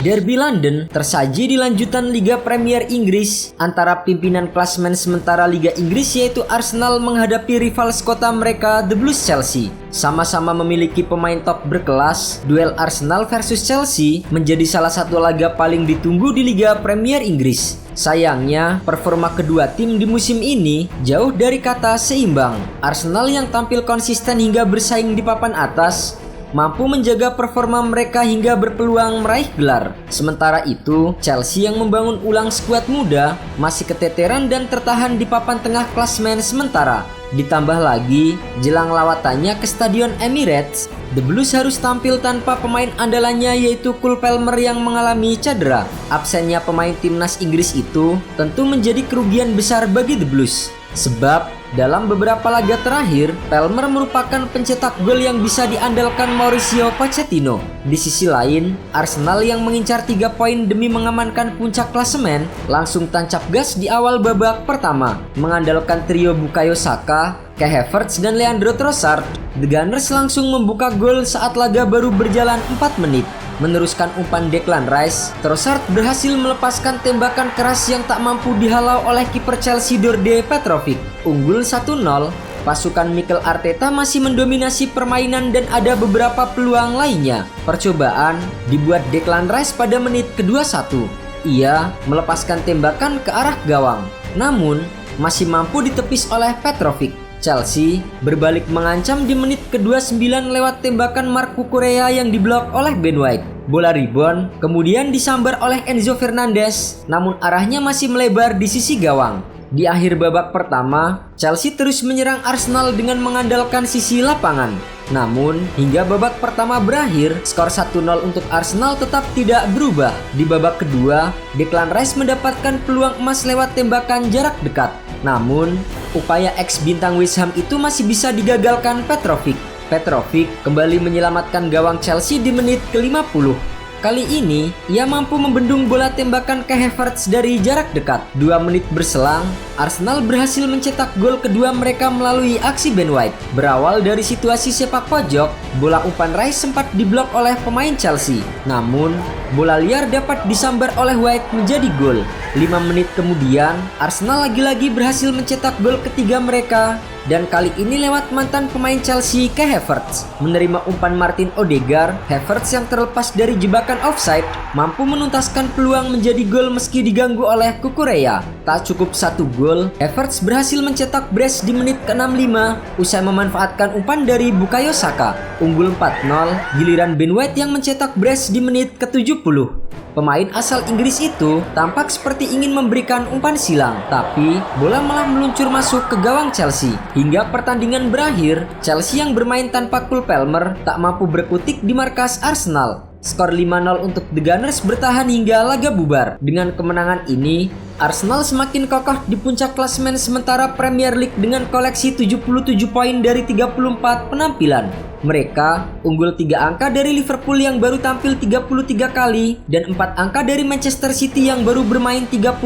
Derby London tersaji di lanjutan Liga Premier Inggris antara pimpinan klasemen sementara Liga Inggris yaitu Arsenal menghadapi rival sekota mereka The Blues Chelsea. Sama-sama memiliki pemain top berkelas, duel Arsenal versus Chelsea menjadi salah satu laga paling ditunggu di Liga Premier Inggris. Sayangnya, performa kedua tim di musim ini jauh dari kata seimbang. Arsenal yang tampil konsisten hingga bersaing di papan atas mampu menjaga performa mereka hingga berpeluang meraih gelar. Sementara itu, Chelsea yang membangun ulang skuad muda masih keteteran dan tertahan di papan tengah klasemen sementara. Ditambah lagi, jelang lawatannya ke Stadion Emirates, The Blues harus tampil tanpa pemain andalannya yaitu Cole Palmer yang mengalami cedera. Absennya pemain timnas Inggris itu tentu menjadi kerugian besar bagi The Blues. Sebab dalam beberapa laga terakhir, Palmer merupakan pencetak gol yang bisa diandalkan Mauricio Pochettino. Di sisi lain, Arsenal yang mengincar 3 poin demi mengamankan puncak klasemen langsung tancap gas di awal babak pertama. Mengandalkan trio Bukayo Saka, Kai Havertz dan Leandro Trossard, The Gunners langsung membuka gol saat laga baru berjalan 4 menit. Meneruskan umpan Declan Rice, Trossard berhasil melepaskan tembakan keras yang tak mampu dihalau oleh kiper Chelsea Đorđe Petrovic. Unggul 1-0, pasukan Mikel Arteta masih mendominasi permainan dan ada beberapa peluang lainnya. Percobaan dibuat Declan Rice pada menit ke-21. Ia melepaskan tembakan ke arah gawang, namun masih mampu ditepis oleh Petrovic. Chelsea berbalik mengancam di menit ke-29 lewat tembakan Marc Cucurella yang diblok oleh Ben White. Bola rebound kemudian disambar oleh Enzo Fernandez, namun arahnya masih melebar di sisi gawang. Di akhir babak pertama, Chelsea terus menyerang Arsenal dengan mengandalkan sisi lapangan. Namun, hingga babak pertama berakhir, skor 1-0 untuk Arsenal tetap tidak berubah. Di babak kedua, Declan Rice mendapatkan peluang emas lewat tembakan jarak dekat. Namun, upaya ex-bintang West Ham itu masih bisa digagalkan Petrovic. Petrovic kembali menyelamatkan gawang Chelsea di menit ke-50. Kali ini, ia mampu membendung bola tembakan Kai Havertz dari jarak dekat. 2 menit berselang, Arsenal berhasil mencetak gol kedua mereka melalui aksi Ben White. Berawal dari situasi sepak pojok, bola umpan Rice sempat diblok oleh pemain Chelsea. Namun, bola liar dapat disambar oleh White menjadi gol. 5 menit kemudian, Arsenal lagi-lagi berhasil mencetak gol ketiga mereka. Dan kali ini lewat mantan pemain Chelsea Kai Havertz. Menerima umpan Martin Odegaard, Havertz yang terlepas dari jebakan offside mampu menuntaskan peluang menjadi gol meski diganggu oleh Cucurella. Tak cukup 1 gol, Havertz berhasil mencetak brace di menit ke-65 usai memanfaatkan umpan dari Bukayo Saka. Unggul 4-0, giliran Ben White yang mencetak brace di menit ke-70. Pemain asal Inggris itu tampak seperti ingin memberikan umpan silang, tapi bola malah meluncur masuk ke gawang Chelsea. Hingga pertandingan berakhir, Chelsea yang bermain tanpa Cole Palmer tak mampu berkutik di markas Arsenal. Skor 5-0 untuk The Gunners bertahan hingga laga bubar. Dengan kemenangan ini, Arsenal semakin kokoh di puncak klasemen sementara Premier League dengan koleksi 77 poin dari 34 penampilan. Mereka unggul 3 angka dari Liverpool yang baru tampil 33 kali dan 4 angka dari Manchester City yang baru bermain 32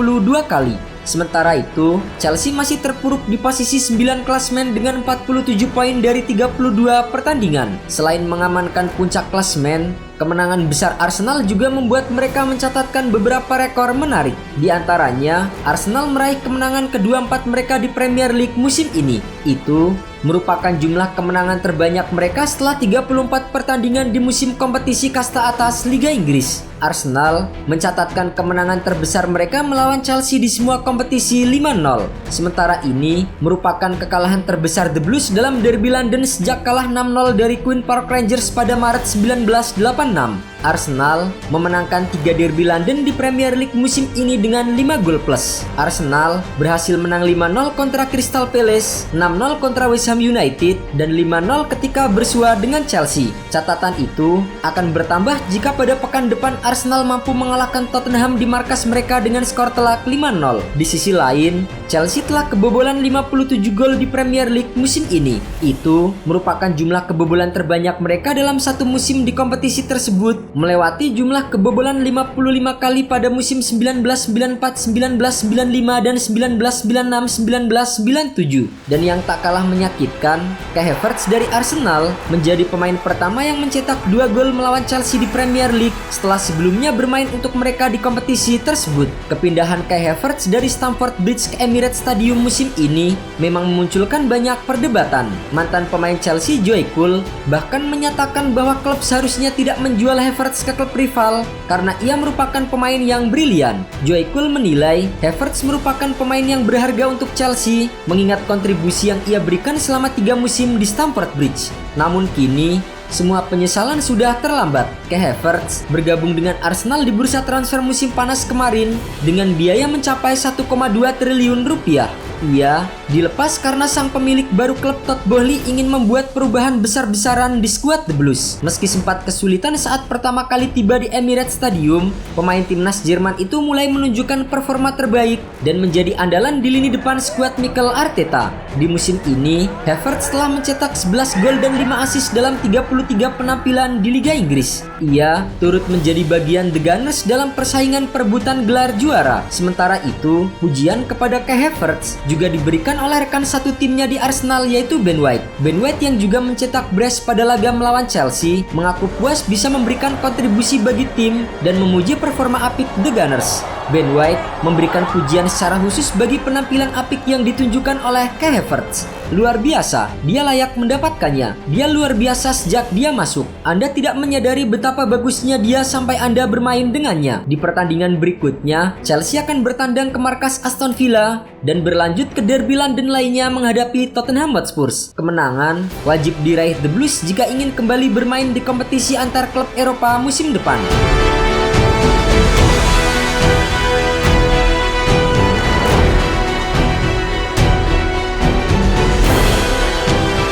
kali. Sementara itu, Chelsea masih terpuruk di posisi 9 klasemen dengan 47 poin dari 32 pertandingan. Selain mengamankan puncak klasemen, kemenangan besar Arsenal juga membuat mereka mencatatkan beberapa rekor menarik. Di antaranya, Arsenal meraih kemenangan ke-24 mereka di Premier League musim ini. Itu merupakan jumlah kemenangan terbanyak mereka setelah 34 pertandingan di musim kompetisi kasta atas Liga Inggris. Arsenal mencatatkan kemenangan terbesar mereka melawan Chelsea di semua kompetisi 5-0. Sementara ini merupakan kekalahan terbesar The Blues dalam Derby London sejak kalah 6-0 dari Queen Park Rangers pada Maret 1986. Arsenal memenangkan 3 derby London di Premier League musim ini dengan 5 gol plus. Arsenal berhasil menang 5-0 kontra Crystal Palace, 6-0 kontra West Ham United, dan 5-0 ketika bersua dengan Chelsea. Catatan itu akan bertambah jika pada pekan depan Arsenal mampu mengalahkan Tottenham di markas mereka dengan skor telak 5-0. Di sisi lain, Chelsea telah kebobolan 57 gol di Premier League musim ini. Itu merupakan jumlah kebobolan terbanyak mereka dalam satu musim di kompetisi tersebut melewati jumlah kebobolan 55 kali pada musim 1994, 1995, dan 1996, 1997. Dan yang tak kalah menyakitkan, Kai Havertz dari Arsenal menjadi pemain pertama yang mencetak 2 gol melawan Chelsea di Premier League setelah sebelumnya bermain untuk mereka di kompetisi tersebut. Kepindahan Kai Havertz dari Stamford Bridge ke Emirates Stadium musim ini memang memunculkan banyak perdebatan. Mantan pemain Chelsea Joe Cole bahkan menyatakan bahwa klub seharusnya tidak menjual Havertz ke klub rival karena ia merupakan pemain yang brilian. Joe Cole menilai Havertz merupakan pemain yang berharga untuk Chelsea mengingat kontribusi yang ia berikan selama 3 musim di Stamford Bridge. Namun kini semua penyesalan sudah terlambat. Kai Havertz bergabung dengan Arsenal di bursa transfer musim panas kemarin dengan biaya mencapai 1,2 triliun rupiah. Ia dilepas karena sang pemilik baru klub Todd Boehly ingin membuat perubahan besar-besaran di skuad The Blues. Meski sempat kesulitan saat pertama kali tiba di Emirates Stadium, pemain timnas Jerman itu mulai menunjukkan performa terbaik dan menjadi andalan di lini depan skuad Mikel Arteta. Di musim ini, Havertz telah mencetak 11 gol dan 5 assist dalam 33 penampilan di Liga Inggris. Ia turut menjadi bagian The Gunners dalam persaingan perebutan gelar juara. Sementara itu, pujian kepada Kai Havertz juga diberikan oleh rekan satu timnya di Arsenal yaitu Ben White. Ben White yang juga mencetak brace pada laga melawan Chelsea mengaku puas bisa memberikan kontribusi bagi tim dan memuji performa apik The Gunners. Ben White memberikan pujian secara khusus bagi penampilan apik yang ditunjukkan oleh Kai Havertz. Luar biasa, dia layak mendapatkannya. Dia luar biasa sejak dia masuk. Anda tidak menyadari betapa bagusnya dia sampai Anda bermain dengannya. Di pertandingan berikutnya, Chelsea akan bertandang ke markas Aston Villa dan berlanjut ke derby London lainnya menghadapi Tottenham Hotspur. Kemenangan wajib diraih The Blues jika ingin kembali bermain di kompetisi antar klub Eropa musim depan.